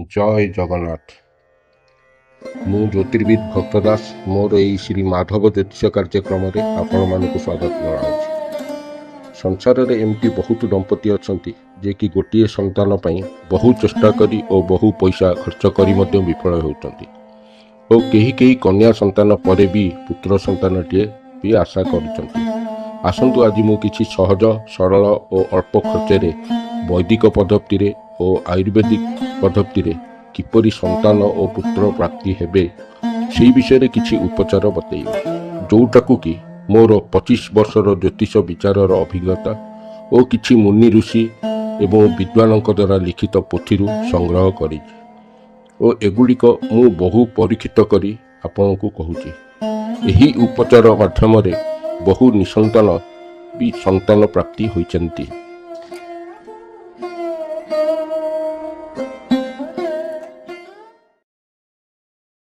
जय जगन्नाथ। मु ज्योतिर्विद भक्तदास मोर यही श्री माधव ज्योतिष कार्यक्रम आपण मानक स्वागत जनाऊँ। संसार में एमती बहुत दंपति अच्छा जे कि गोटे संतान पर बहु चेष्टा करी और बहु पैसा खर्च कर विफल होती और कहीं कन्या संतान पर भी पुत्र संतानटे भी आशा कर। आसतु आज मु किछि सहज सरल और अल्प खर्चरे वैदिक पद्धति और आयुर्वेदिक पद्धति किपरि संतान और पुत्र प्राप्ति हेबे से विषय किछि उपचार बतैबे, जोटाकू कि मोर 25 वर्षर ज्योतिष विचारर अभिज्ञता और किछि मुनि ऋषि एवं विद्वानों द्वारा लिखित पोथी संग्रह करी और एगुड़िक मु बहु परीक्षित करी आपण को कहूची। एही उपचार माध्यम बहु निसंतान भी संतान प्राप्ति होइचंती।